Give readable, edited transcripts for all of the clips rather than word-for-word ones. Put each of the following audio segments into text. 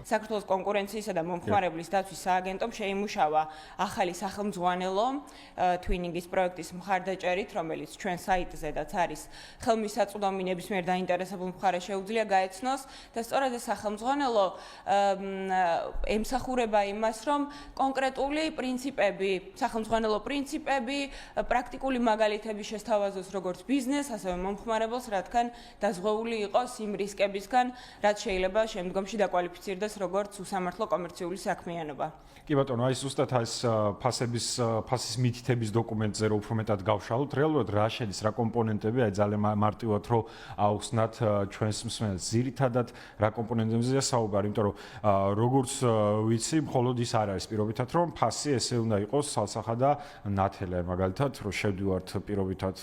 საქართველოს კონკურენციისა და მომხმარებლის დაცვის სააგენტომ შეიმუშავა ახალი სახელმძღვანელო Twinning-ის პროექტის მხარდაჭერით, რომელიც ჩვენ საიტზედაც არის ხელმისაწვდომი ნებისმიერ დაინტერესებულ მხარეს შეუძლია გაეცნოს და სწორედ ეს სახელმძღვანელო ემსახურება იმას, რომ კონკრეტული პრინციპები, სახელმძღვანელო პრინციპები, პრაქტიკული მაგალითები შესთავაზოს როგორც ბიზნეს, ასევე მომხმარებელს, რადგან დაზღვეული იყოს იმ რისკებისგან, რაც შეიძლება შემდგომში დაკვალიფიცირდეს როგორც უსამართლო კომერციული საქმიანობა. კი ბატონო, აი ზუსტად ეს ფასის მითითების დოკუმენტზე რო უფრო მეტად გავშალოთ, რეალურად რა შედის, რა კომპონენტები, აი ძალიან მარტივად რო აუხსნათ ჩვენს მსმენელს. ძირითადად რა კომპონენტებზეა საუბარი, იმიტომ რომ როგორც ვიცი, მხოლოდ ის არ არის პირობითად, რომ ფასი ესე უნდა იყოს სალსახა და ნათელი, მაგალითად, რომ შევდივართ პირობითად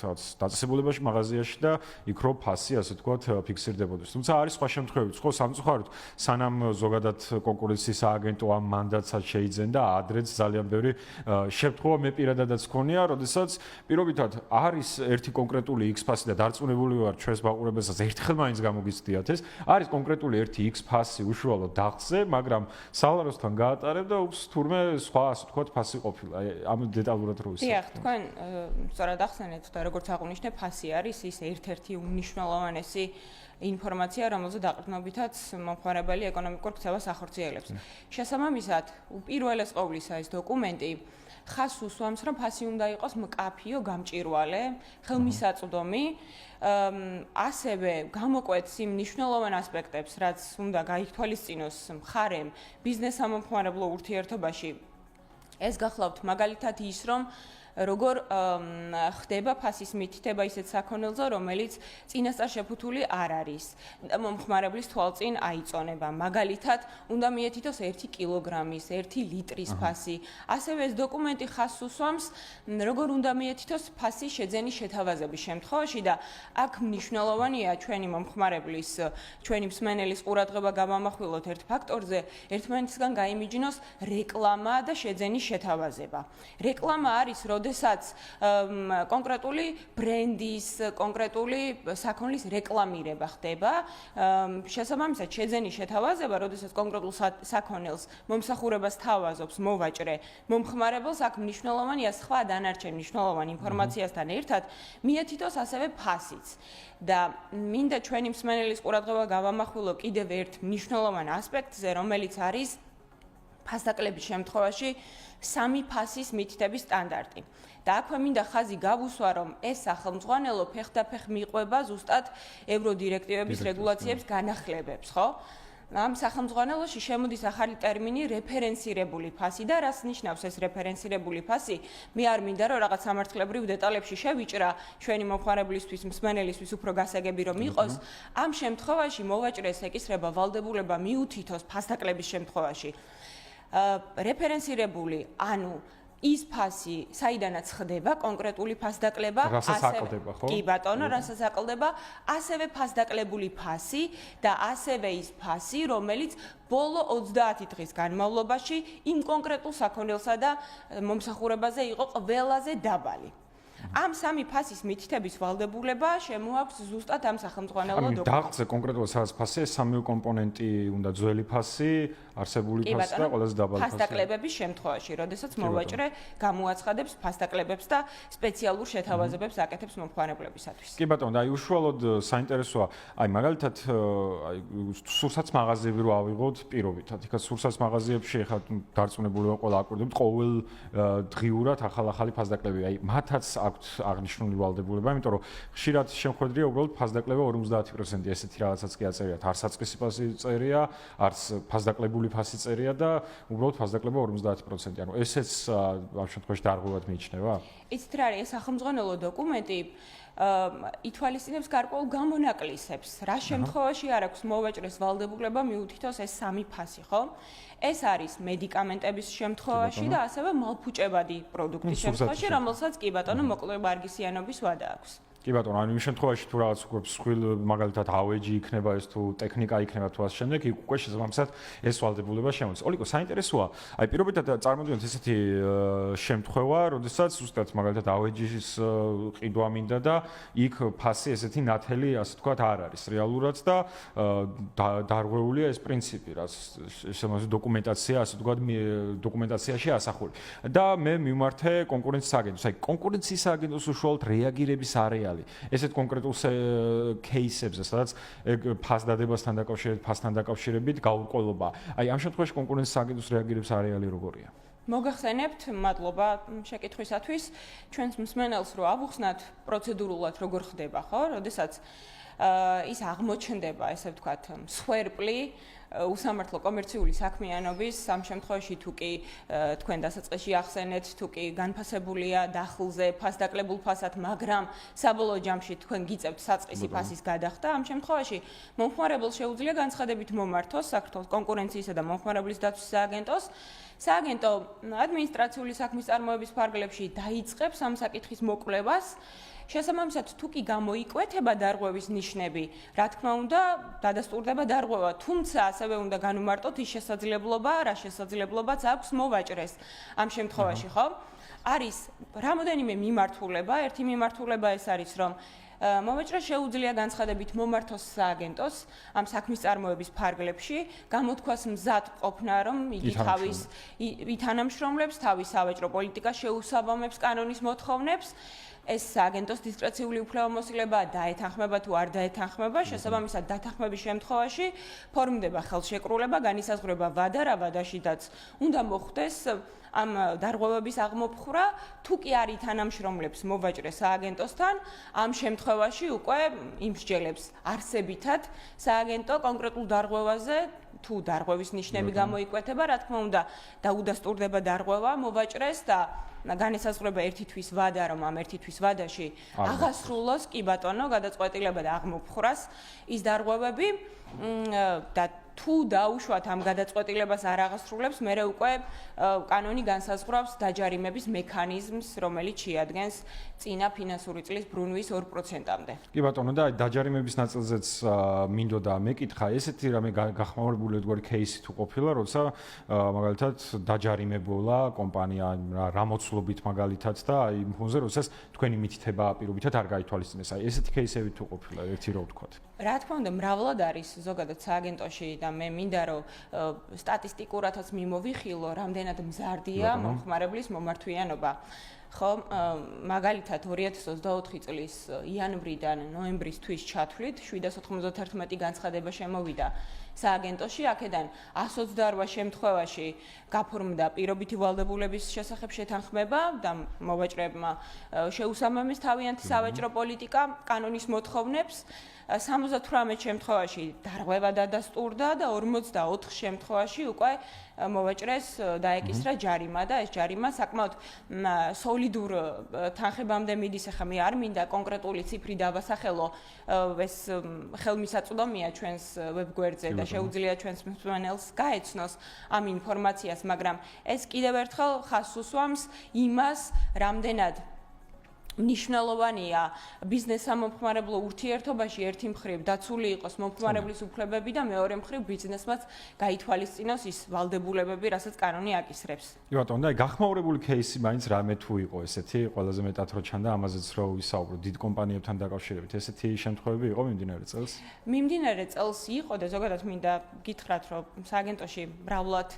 დაწესებულებაში, მაღაზიაში და იქ რო ფასი, ასე ვთქვათ, ფიქსირდებოდეს. თუმცა არის სხვა შემთხვევებიც, ხო, სამწუხაროდ, სანამ ზოგადად კონკურენციის სააგენტო ამ მანდატსაც შეიძენდა, ადრეც ძალიან ბევრი შემთხვევა მე პირადადაც მქონია, როდესაც პირობითად არის ერთი კონკრეტული X ფასი და დარწმუნებული ვარ ჩვენს მაყურებელსაც ერთხელ მაინც გამოგიცდიათ ეს, არის კონკრეტული ერთი X ფასი უშუალოდ დახზე, მაგრამ სალაროსთან გაატარებ და უps თურმე სხვა, ასე ვთქვათ, ფასი ყოფილა. ამ დეტალურად რო ვისაუბრებ. დიახ, თქვენ სწორად ახსენეთ და როგორც აღვნიშნე, ფასი არის ის ერთ-ერთი უმნიშვნელოვანესი ინფორმაცია, რომელზე დაყრდნობითაც მომხმარებელი ეკონომიკურ ქცევას ახორციელებს. შესაბამისად, უპირველეს ყოვლისა ეს დოკუმენტი ხაზს უსვამს, რომ ფასი უნდა იყოს მკაფიო, გამჭვირვალე, ხელმისაწვდომი, ასევე გამოკვეთს იმ მნიშვნელოვან ასპექტებს, რაც უნდა გაითვალისწინოს მხარემ ბიზნეს სამომხმარებლო ურთიერთობაში. ეს გახლავთ მაგალითად ის, რომ როგორ ხდება ფასის მითითება ისეთ საქონელზე, რომელიც წინასწარ შეფუთული არ არის და მომხმარებლის თვალწინ აიწონება. მაგალითად, უნდა მიეთითოს 1 კილოგრამის, 1 ლიტრის ფასი. ასევე ეს დოკუმენტი ხაზს უსვამს, როგორ უნდა მიეთითოს ფასის შეძენის შეთავაზების შემთხვევაში და აქ მნიშვნელოვანია ჩვენი მომხმარებლის, ჩვენი მსმენელის ყურადღება გავამახვილოთ ერთ ფაქტორზე, ერთმანეთისგან გაიმიჯნოს რეკლამა და შეძენის შეთავაზება. რეკლამა არის როდესაც კონკრეტული ბრენდის, კონკრეტული საქონლის რეკლამირება ხდება. შესაბამისად, შეძენის შეთავაზება, როდესაც კონკრეტულ საქონელს მომსახურებას თავაზობს მოვაჭრე მომხმარებელს, აქ მნიშვნელოვანია სხვა დანარჩენ მნიშვნელოვან ინფორმაციასთან ერთად მიეთითოს ასევე ფასიც. და მინდა ჩვენი მსმენელის ყურადღება გავამახვილო კიდევ ერთ მნიშვნელოვან ასპექტზე, რომელიც არის ფასდაკლების შემთხვევაში 3 ფასის მითითების სტანდარტი. და აქვე მინდა ხაზი გავუსვა, რომ ეს სახელმძღვანელო ფეხდაფეხ მიყვება ზუსტად ევროდირექტივების რეგულაციებს განახლებებს, ხო? ამ სახელმძღვანელოში შემოდის ახალი ტერმინი რეფერენცირებული ფასი და რას ნიშნავს ეს რეფერენცირებული ფასი? მე არ მინდა რომ რაღაც სამართლებრივ დეტალებში შევიჭრა ჩვენი მომხმარებლისთვის, მსმენელისთვის უფრო გასაგები რომ იყოს. ამ შემთხვევაში მოვაჭრეს ეკისრება ვალდებულება მიუთითოს ფასდაკლების შემთხვევაში. რეფერენცირებული, ანუ ის ფასი, საიდანაც ხდება კონკრეტული ფასდაკლება, კი ბატონო, რასაც აკლდება, ასევე ფასდაკლებული ფასი და ასევე ის ფასი, რომელიც ბოლო 30 დღის განმავლობაში იმ კონკრეტულ საქონელსა და მომსახურებაზე იყო ყველაზე დაბალი. ამ 3 ფასის მითითების ვალდებულება შემოაქვს ზუსტად ამ სახელმძღვანელო დოკუმენტს. დაღზე კონკრეტულად სადაც ფასია, 3 კომპონენტი უნდა ძველი ფასი, არსებული ფასი და ყველაზე დაბალი ფასი. ფასდაკლებების შემთხვევაში, როდესაც მოვაჭრე გამოაცხადებს ფასდაკლებებს და სპეციალურ შეთავაზებებს აკეთებს მომხმარებლებისათვის. კი ბატონო, და აი უშუალოდ საინტერესოა, აი მაგალითად, აი სურსაც მაღაზიები რო ავიღოთ პირობითად. იქაც სურსაც მაღაზიებში ეხლა დარწმუნებული ვარ, ყველა აკვირდებთ ყოველ დღიურად ახალ-ახალი ფასდაკლები. აი მათაც აქვთ აღნიშნული ვალდებულება, იმიტომ რომ ხშირად შემოხვედრია უბრალოდ ფასდაკლება 50% ესეთი რაღაცაც კი აწერიათ. არც საწყისი ფასი წერია, არც ფასდაკლებული ფასი წერია და უბრალოდ ფასდაკლება 50%. ანუ ესეც ამ შემთხვევაში დარღვევად მიიჩნევა? იცით რა არის, ეს სახელმძღვანელო დოკუმენტი ითვალისწინებს გარკვეულ გამონაკლისებს. რა შემთხვევაში არ აქვს მოვაჭრეს ვალდებულება მიუთითოს ეს 3 ფასი, ხო? ეს არის მედიკამენტების შემთხვევაში და ასევე მალფუჭებადი პროდუქტის შემთხვევაში, რომელსაც კი ბატონო მოკლე ვარგისიანობის ვადა აქვს. კი ბატონო, ანუ იმ შემთხვევაში თუ რაღაც უკვე მსხვილ მაგალითად ავეჯი იქნება ეს თუ ტექნიკა იქნება თუ ასე შემდეგ, იქ უკვე შესაბამისად ეს ვალდებულება შემოდის. ოლიკო, საინტერესოა, აი პირობითად წარმოვიდგინოთ ესეთი შემთხვევა, როდესაც ზუსტად მაგალითად ავეჯის ყიდვა მინდა და იქ ფასი ესეთი ნათელი, ასე ვთქვათ, არ არის რეალურად და დარღვეულია ეს პრინციპი, რაც შემოდის დოკუმენტაცია, ასე ვთქვათ, დოკუმენტაციაში ასახული. და მე მიმართე კონკურენციის აგენტოს. აი კონკურენციის აგენტოს უშუალოდ რეაგირების არეალი ესეთ კონკრეტულ кейსებზე, სადაც ფასდადებასთან დაკავშირებით, ფასთან დაკავშირებით გაურკვევლობა. აი ამ შემთხვევაში კონკურენციის აგენტოს რეაგირების არეალი როგორია? მოგახსენებთ, მადლობა შეკითხვისათვის. ჩვენს მსმენელს რო ავუხსნათ პროცედურულად როგორ ხდება, ხო? როდესაც ის აღმოჩნდება, ესე ვთქვათ, მსხვერპლი უსამართლო კომერციული საქმიანობის, ამ შემთხვევაში თუ კი თქვენ დასაწყისში ახსენეთ, თუ კი განფასებულია დახილზე ფასდაკლებულ ფასად, მაგრამ საბოლოო ჯამში თქვენ გიწევთ საწყისი ფასის გადახდა, ამ შემთხვევაში მომხმარებელს შეუძლია განცხადებით მომართოს საქართველოს კონკურენციისა და მომხმარებლის დაცვის სააგენტოს. სააგენტო ადმინისტრაციული საქმის წარმოების ფარგლებში დაიწყებს ამ საკითხის მოკვლევას. შესაბამისად, თუ კი გამოიკვეთება დარღვევის ნიშნები, რა თქმა უნდა, დადასტურდება დარღვევა, თუმცა ასევე უნდა განვმარტოთ ის შესაძლებლობა, რა შესაძლებლობაც აქვს მოვაჭრეს ამ შემთხვევაში, ხო? არის რამოდენიმე მიმართულება, ერთი მიმართულება ეს არის, რომ მოვაჭრეს შეუძლია განცხადებით მომართოს სააგენტოს ამ საქმის წარმოების ფარგლებში, გამოთქვას მზად ყოფნა, რომ იგი თავის ითანამშრომლებს, თავის სავაჭრო პოლიტიკას შეუსაბამებს კანონის მოთხოვნებს. ეს სააგენტოს დისკრეციული უფლებამოსილება დაეთანხმება თუ არ დაეთანხმება, შესაბამისად დათანხმების შემთხვევაში ფორმდება ხელშეკრულება, განისაზღვრება ვადა რა ვადაშიდაც უნდა მოხდეს ამ დარღვევების აღმოფხვრა, თუ კი არ ითანამშრომლებს მოვაჭრეს სააგენტოსთან, ამ შემთხვევაში უკვე იმსჯელებს არსებითად სააგენტო კონკრეტულ დარღვევაზე თუ დარღვევის ნიშნები გამოიკვეთება, რა თქმა უნდა, დაუდასტურდება დარღვევა მოვაჭრეს და განისაზღვრება ერთი თვის ვადა, რომ ამ ერთი თვის ვადაში აღასრულოს კი ბატონო გადაწყვეტილება და აღმოფხვრას ის დარღვევები და თუ დაუშვათ ამ გადაწყვეტილებას არ აღასრულებს, მერე უკვე კანონი განსაზღვრავს დაჯარიმების მექანიზმს, რომელიც შეადგენს წინა ფინანსური წლის ბრუნვის 2%-მდე. კი ბატონო, და დაჯარიმების ნაწილზეც მინდოდა მეკითხა, ესეთი რამე გახმაურებული ერთგვარი кейსი თუ ყოფილა, როცა მაგალითად დაჯარიმებულა კომპანია რა მოცულობით მაგალითად და აი იმ ფონზე, როდესაც თქვენი მითითება პირობითად არ გაითვალისწინეს. აი ესეთი кейსები თუ ყოფილა, ერთი რო ვთქვათ. რა თქმა უნდა, მრავლად არის ზოგადად სააგენტოში და მე მინდა რომ სტატისტიკურადაც მიმოვიხილო, რამდენად მზარდია მომხმარებლის მომართვიანობა. ხო, მაგალითად 2024 წლის იანვრიდან ნოემბრის თვის ჩათვლით 791 განცხადება შემოვიდა სააგენტოში, აქედან 128 შემთხვევაში გაფორმდა პირობითი ვალდებულების შესახებ შეთანხმება და მოვაჭრეებმა შეუსამამეს თავიანთი სავაჭრო პოლიტიკა კანონის მოთხოვნებს. 78 შემთხვევაში დარღვევა დადასტურდა და 44 შემთხვევაში უკვე მოვაჭრეს დაეკისრა ჯარიმა და ეს ჯარიმა საკმაოდ სოლიდურ თანხებამდე მიდის. ახლა მე არ მინდა კონკრეტული ციფრი დავასახელო, ეს ხელმისაწვდომია ჩვენს ვებგვერდზე და შეუძლია ჩვენს მსმენელს გაეცნოს ამ ინფორმაციას, მაგრამ ეს კიდევ ერთხელ ხაზს უსვამს იმას, რამდენად მნიშვნელოვანია ბიზნესსა მომხმარებლო ურთიერთობაში ერთი მხრივ დაცული იყოს მომხმარებლის უფლებები და მეორე მხრივ ბიზნესმაც გაითვალისწინოს ის ვალდებულებები, რასაც კანონი აკისრებს. კი ბატონო, და გახმაურებული кейსი მაინც რამე თუ იყო ესეთი, ყველაზე მეტად რო ჩანდა ამაზეც რო ვისაუბროთ დიდ კომპანიებთან დაკავშირებით, ესეთი შემთხვევები იყო მიმდინარე წელს? მიმდინარე წელს იყო და ზოგადად მინდა გითხრათ, რომ სააგენტოში მრავლად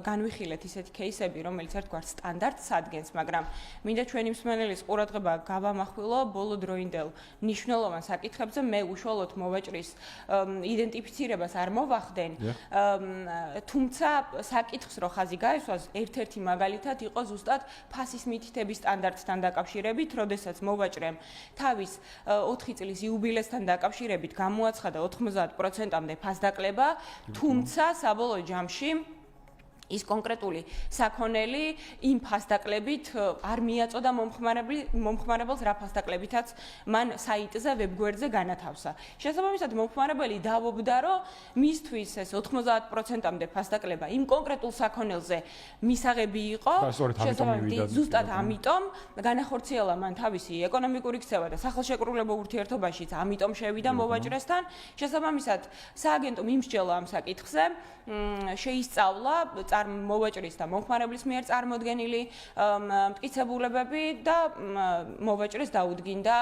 განვიხილეთ ისეთი кейსები, რომელიც ერთგვარ სტანდარტს ადგენს, მაგრამ მინდა ჩვენი მსმენელის ყურადღება გავამახვილო ბოლო დროინდელ მნიშვნელოვან საკითხებზე. მე უშუალოდ მოვაჭრის იდენტიფიცირებას არ მოვახდენ, თუმცა საკითხს რო ხაზი გაესვას, ერთ-ერთი მაგალითად იყო ზუსტად ფასის მითითების სტანდარტთან დაკავშირებით, როდესაც მოვაჭრემ თავის 4 წლის იუბილესთან დაკავშირებით გამოაცხადა 90%-მდე ფასდაკლება, თუმცა საბოლოო ჯამში ის კონკრეტული საქონელი იმ ფასდაკლებით არ მიაწოდა მომხმარებელს რა ფასდაკლებითაც მან საიტზე ვებგვერდზე განათავსა. შესაბამისად მომხმარებელი დავობდა რომ მისთვის ეს 90%-მდე ფასდაკლება იმ კონკრეტულ საქონელზე მისაღები იყო. შესაბამისად ზუსტად ამიტომ განახორციელა მან თავისი ეკონომიკური ქცევა და სახელშეკრულებო ურთიერთობაშიც ამიტომ შევიდა მოვაჭრესთან. შესაბამისად სააგენტომ იმსჯელა ამ საკითხზე შეისწავლა მოვაჭრის და მომხმარებლის მიერ წარმოდგენილი მტკიცებულებები და მოვაჭრეს დაუდგინდა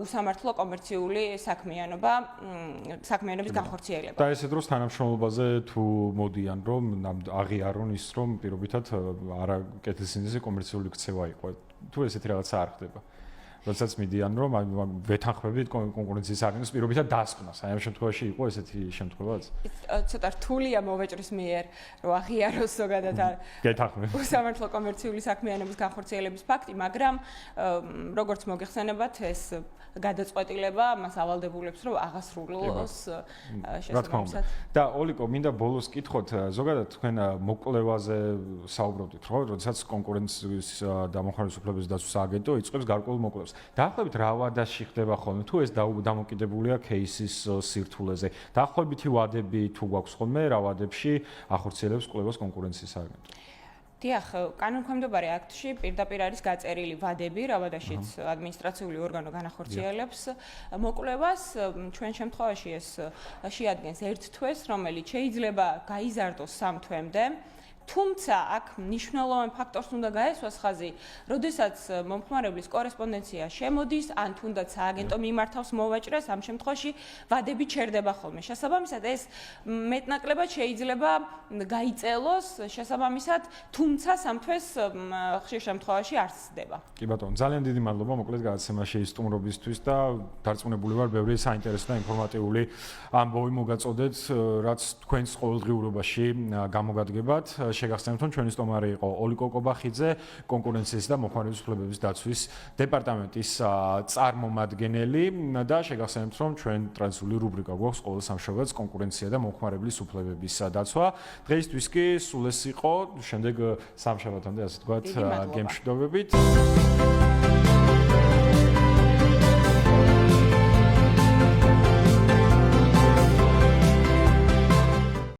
უსამართლო კომერციული საქმიანობის განხორციელება. და ესე დროს თანამშრომლობაზე თუ მოდიან რომ აღიარონ ის რომ პირობითად არაკეთილსინდისე კომერციული ქცევა იყო თუ ესეთი რაღაცა არ ხდება. როდესაც მიდიან რომ ვეთანხმებით კონკურენციის სააგენტოს პირობითად დასკვნას. აი ამ შემთხვევაში იყო ესეთი შემთხვევაც? ცოტა რთულია მოვაჭრის მიერ რომ აღიაროს ზოგადად უსამართლო კომერციული საქმიანობის განხორციელების ფაქტი, მაგრამ როგორც მოგეხსენებათ ეს გადაწყვეტილება მას ავალდებულებს რომ აღასრულოს შესაბამისად. და ოლიკო მინდა ბოლოს კითხოთ ზოგადად თქვენ მოკვლევაზე საუბრობდით ხო? როდესაც კონკურენციის და მომხმარების უფლებების დაცვის სააგენტო იწყებს გარკვეულ მოკვლევას. დაახლოებით რა ვადაში ხდება ხოლმე თუ ეს დამოკიდებულია кейსის სირთულეზე. დაახლოებითი ვადები თუ გვაქვს ხოლმე რა ვადებში ახორციელებს კვლევას კონკურენციის სააგენტო? დიახ, კანონქვემდებარე აქტში პირდაპირ არის გაწერილი ვადები, რა ვადაშიც ადმინისტრაციული ორგანო განახორციელებს მოკვლევას. ჩვენ შემთხვევაში ეს შეადგენს 1 თვეს, რომელიც შეიძლება გაიზარდოს 3 თვემდე. თუმცა აქ მნიშვნელოვან ფაქტორს უნდა გაესვას ხაზი, როდესაც მომხმარებლის კორესპონდენცია შემოდის, ან თუნდაც სააგენტო მიმართავს მოვაჭრეს, ამ შემთხვევაში ვადები ჩერდება ხოლმე. შესაბამისად ეს მეტნაკლებად შეიძლება გაიწელოს, შესაბამისად, თუმცა 3 თვეს ხშირ შემთხვევაში არ სცდება. კი ბატონო, ძალიან დიდი მადლობა მოკლედ გადაცემაში სტუმრობისთვის და დარწმუნებული ვარ, ბევრი საინტერესო და ინფორმატიული ამბავი მოგაწოდეთ, რაც თქვენს ყოველდღიურობაში გამოგადგებათ. შეგახსენებთ, რომ ჩვენი სტუმარი იყო ოლიკო კობახიძე, კონკურენციის და მომხმარების უფლებების დაცვის დეპარტამენტის წარმომადგენელი და შეგახსენებთ, რომ ჩვენ ტრადიციული რუბრიკა გვაქვს ყოველ სამშაბათს კონკურენცია და მომხმარების უფლებების დაცვა. დღეისთვის კი სულ ეს იყო, შემდეგ სამშაბათამდე ასე ვთქვათ, გემშვიდობებით.